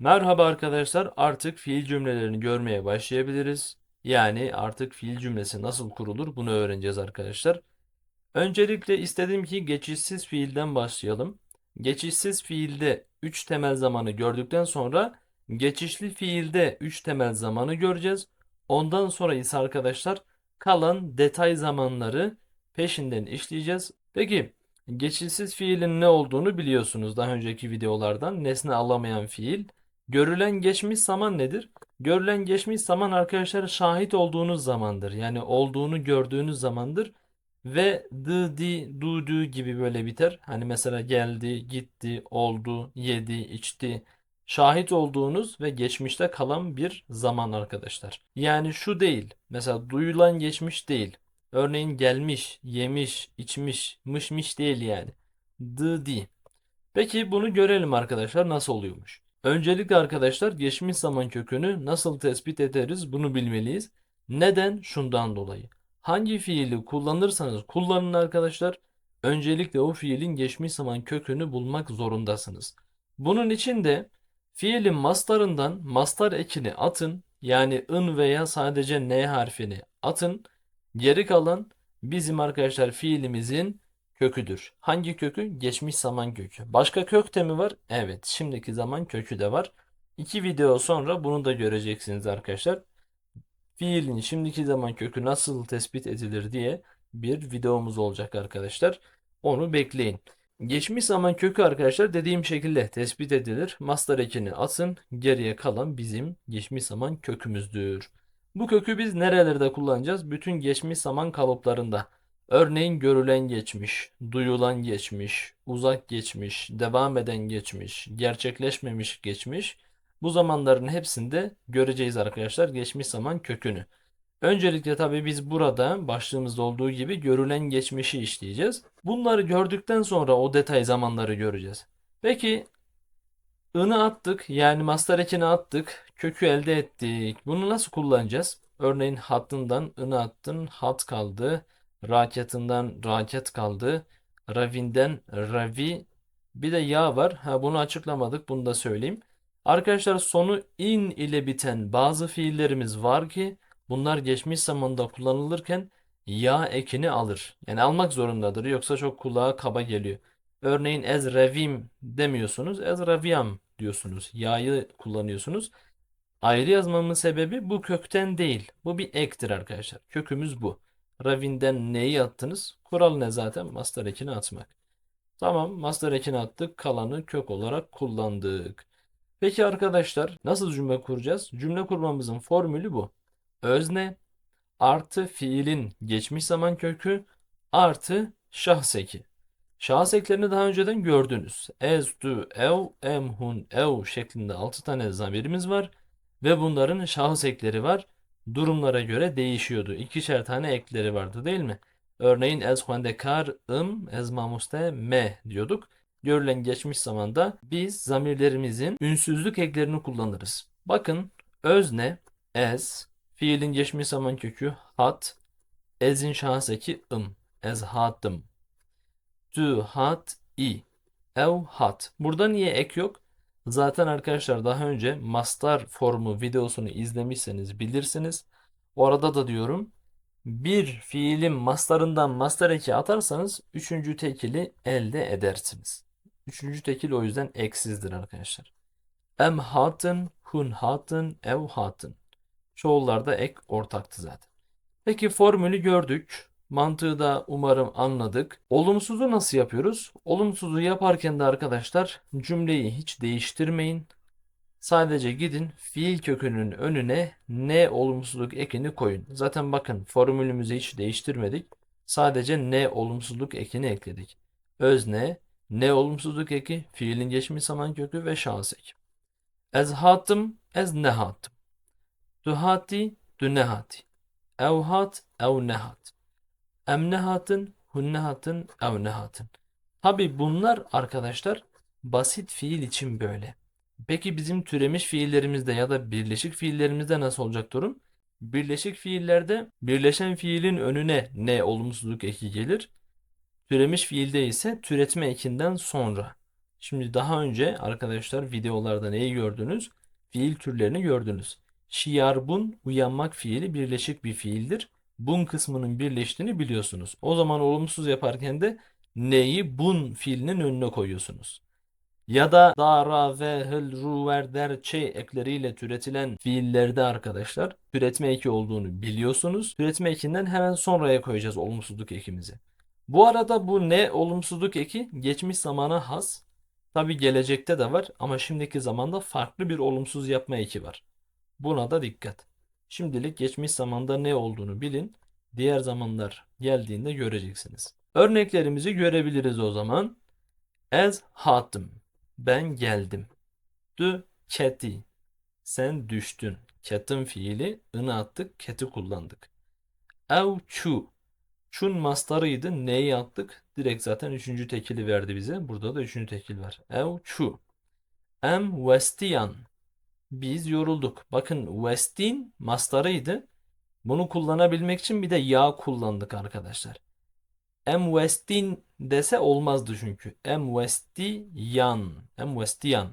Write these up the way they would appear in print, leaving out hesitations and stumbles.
Merhaba arkadaşlar, artık fiil cümlelerini görmeye başlayabiliriz. Yani artık fiil cümlesi nasıl kurulur bunu öğreneceğiz arkadaşlar. Öncelikle istedim ki geçişsiz fiilden başlayalım. Geçişsiz fiilde 3 temel zamanı gördükten sonra geçişli fiilde 3 temel zamanı göreceğiz. Ondan sonra ise arkadaşlar kalan detay zamanları peşinden işleyeceğiz. Peki geçişsiz fiilin ne olduğunu biliyorsunuz daha önceki videolardan. Nesne alamayan fiil. Görülen geçmiş zaman nedir? Görülen geçmiş zaman arkadaşlar şahit olduğunuz zamandır. Yani olduğunu gördüğünüz zamandır. Ve di, du gibi böyle biter. Hani mesela geldi, gitti, oldu, yedi, içti. Şahit olduğunuz ve geçmişte kalan bir zaman arkadaşlar. Yani şu değil. Mesela duyulan geçmiş değil. Örneğin gelmiş, yemiş, içmiş, mışmış değil yani. Di. Peki bunu görelim arkadaşlar nasıl oluyormuş. Öncelikle arkadaşlar geçmiş zaman kökünü nasıl tespit ederiz bunu bilmeliyiz. Neden? Şundan dolayı. Hangi fiili kullanırsanız kullanın arkadaşlar. Öncelikle o fiilin geçmiş zaman kökünü bulmak zorundasınız. Bunun için de fiilin mastarından mastar ekini atın. Yani ın veya sadece n harfini atın. Geri kalan bizim arkadaşlar fiilimizin köküdür. Hangi kökü? Geçmiş zaman kökü. Başka kök de mi var? Evet, şimdiki zaman kökü de var. İki video sonra bunu da göreceksiniz arkadaşlar. Fiilin şimdiki zaman kökü nasıl tespit edilir diye bir videomuz olacak arkadaşlar. Onu bekleyin. Geçmiş zaman kökü arkadaşlar dediğim şekilde tespit edilir. Mastar ekini atın. Geriye kalan bizim geçmiş zaman kökümüzdür. Bu kökü biz nerelerde kullanacağız? Bütün geçmiş zaman kalıplarında. Örneğin görülen geçmiş, duyulan geçmiş, uzak geçmiş, devam eden geçmiş, gerçekleşmemiş geçmiş. Bu zamanların hepsinde göreceğiz arkadaşlar geçmiş zaman kökünü. Öncelikle tabii biz burada başlığımızda olduğu gibi görülen geçmişi işleyeceğiz. Bunları gördükten sonra o detay zamanları göreceğiz. Peki ını attık yani master ekini attık. Kökü elde ettik. Bunu nasıl kullanacağız? Örneğin hattından ını attın hat kaldı. Raketinden raket kaldı. Ravinden ravi. Bir de ya var. Ha, bunu açıklamadık. Bunu da söyleyeyim. Arkadaşlar sonu in ile biten bazı fiillerimiz var ki bunlar geçmiş zamanda kullanılırken ya ekini alır. Yani almak zorundadır. Yoksa çok kulağa kaba geliyor. Örneğin ez revim demiyorsunuz. Ez reviyam diyorsunuz. Ya'yı kullanıyorsunuz. Ayrı yazmamın sebebi bu kökten değil. Bu bir ektir arkadaşlar. Kökümüz bu. Ravinden neyi attınız? Kural ne zaten? Master ekini atmak. Tamam, master ekini attık. Kalanı kök olarak kullandık. Peki arkadaşlar nasıl cümle kuracağız? Cümle kurmamızın formülü bu. Özne artı fiilin geçmiş zaman kökü artı şahs eki. Şahıs eklerini daha önceden gördünüz. Ez, du, ev, em, hun, ev şeklinde 6 tane zamirimiz var. Ve bunların şahıs ekleri var. Durumlara göre değişiyordu. İkişer tane ekleri vardı değil mi? Örneğin ez huende kar, ez mamuste, me diyorduk. Görülen geçmiş zamanda biz zamirlerimizin ünsüzlük eklerini kullanırız. Bakın özne, ez, fiilin geçmiş zaman kökü hat, ezin şahıs eki ez hattım. Du, hat, i. Ev, hat. Burada niye ek yok? Zaten arkadaşlar daha önce mastar formu videosunu izlemişseniz bilirsiniz. Orada da diyorum bir fiilin mastarından mastar eki atarsanız üçüncü tekili elde edersiniz. Üçüncü tekil o yüzden eksizdir arkadaşlar. Em hatın, hun hatın, ev hatın. Çoğullarda ek ortaktı zaten. Peki formülü gördük. Mantığı da umarım anladık. Olumsuzu nasıl yapıyoruz? Olumsuzu yaparken de arkadaşlar cümleyi hiç değiştirmeyin. Sadece gidin fiil kökünün önüne ne olumsuzluk ekini koyun. Zaten bakın formülümüzü hiç değiştirmedik. Sadece ne olumsuzluk ekini ekledik. Özne, ne olumsuzluk eki, fiilin geçmiş zaman kökü ve şahıs eki. Ez hatım, ez nehatım. Duhati, dünehati. Evhat, evnehat. Emnehatın, hunnehatın, evnehatın. Tabi bunlar arkadaşlar basit fiil için böyle. Peki bizim türemiş fiillerimizde ya da birleşik fiillerimizde nasıl olacak durum? Birleşik fiillerde birleşen fiilin önüne ne olumsuzluk eki gelir. Türemiş fiilde ise türetme ekinden sonra. Şimdi daha önce arkadaşlar videolarda neyi gördünüz? Fiil türlerini gördünüz. Şiyarbun uyanmak fiili birleşik bir fiildir. Bun kısmının birleştiğini biliyorsunuz. O zaman olumsuz yaparken de neyi bun fiilinin önüne koyuyorsunuz. Ya da da, ra, ve, hıl, ru, ver, der, çe ekleriyle türetilen fiillerde arkadaşlar türetme eki olduğunu biliyorsunuz. Türetme ekinden hemen sonraya koyacağız olumsuzluk ekimizi. Bu arada bu ne olumsuzluk eki geçmiş zamana has. Tabi gelecekte de var ama şimdiki zamanda farklı bir olumsuz yapma eki var. Buna da dikkat. Şimdilik geçmiş zamanda ne olduğunu bilin. Diğer zamanlar geldiğinde göreceksiniz. Örneklerimizi görebiliriz o zaman. Ez hatım. Ben geldim. Du keti. Sen düştün. Ketin fiili ını attık, keti kullandık. Ev çu. Çun mastarıydı. Neyi attık? Direkt zaten üçüncü tekili verdi bize. Burada da üçüncü tekil var. Ev çu. Em vestiyan. Biz yorulduk. Bakın vestin mastarıydı. Bunu kullanabilmek için bir de ya kullandık arkadaşlar. Em Westin dese olmazdı çünkü. Em Westiyan. Em Westiyan.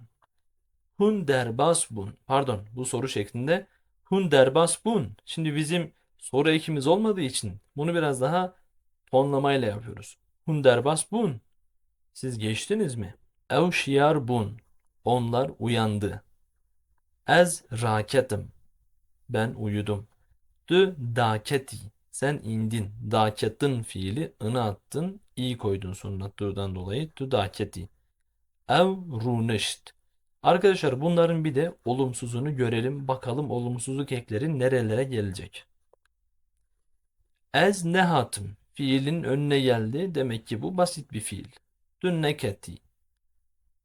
Hun derbas bun. Pardon, bu soru şeklinde. Hun derbas bun. Şimdi bizim soru ekimiz olmadığı için bunu biraz daha tonlamayla yapıyoruz. Hun derbas bun. Siz geçtiniz mi? Ev şiyar bun. Onlar uyandı. Ez raketim. Ben uyudum. Dü daketi. Sen indin. Daketin fiili ını attın. İyi koydun sonuna durdan dolayı. Dü daketi. Ev runeşt. Arkadaşlar bunların bir de olumsuzunu görelim. Bakalım olumsuzluk ekleri nerelere gelecek. Ez nehatım. Fiilin önüne geldi. Demek ki bu basit bir fiil. Dün neketi.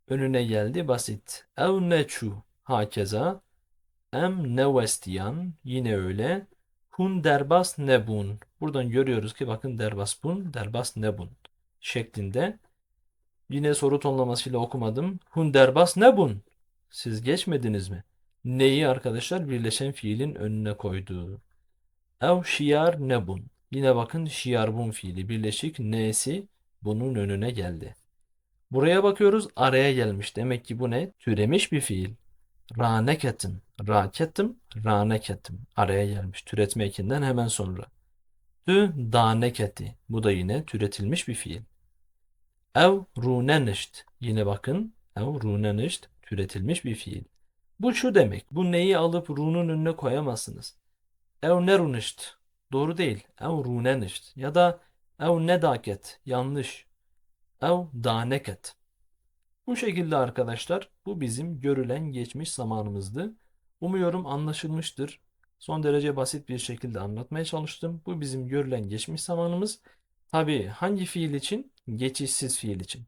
Önüne geldi basit. Ev neçu. Hakeza. Em nevestiyan. Yine öyle. Hun derbas nebun. Buradan görüyoruz ki bakın derbas bun, derbas nebun şeklinde. Yine soru tonlamasıyla okumadım. Hun derbas nebun. Siz geçmediniz mi? Neyi arkadaşlar birleşen fiilin önüne koydu. Ev şiyar nebun. Yine bakın şiyarbun fiili birleşik nesi bunun önüne geldi. Buraya bakıyoruz araya gelmiş. Demek ki bu ne? Türemiş bir fiil. Raneketim. Raketim. Raneketim. Araya gelmiş. Türetme ekinden hemen sonra. Dü daneketi. Bu da yine türetilmiş bir fiil. Ev runenisht. Yine bakın. Ev runenisht. Türetilmiş bir fiil. Bu şu demek. Bu neyi alıp runun önüne koyamazsınız. Ev nerunisht. Doğru değil. Ev runenisht. Ya da ev nedaket. Yanlış. Ev daneket. Bu şekilde arkadaşlar bu bizim görülen geçmiş zamanımızdı. Umuyorum anlaşılmıştır. Son derece basit bir şekilde anlatmaya çalıştım. Bu bizim görülen geçmiş zamanımız. Tabii hangi fiil için? Geçişsiz fiil için.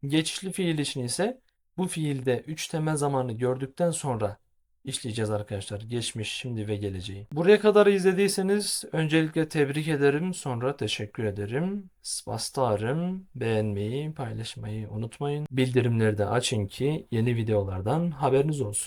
Geçişli fiil için ise bu fiilde 3 temel zamanı gördükten sonra işleyeceğiz arkadaşlar. Geçmiş, şimdi ve geleceği. Buraya kadar izlediyseniz öncelikle tebrik ederim. Sonra teşekkür ederim. Spastarım. Beğenmeyi, paylaşmayı unutmayın. Bildirimleri de açın ki yeni videolardan haberiniz olsun.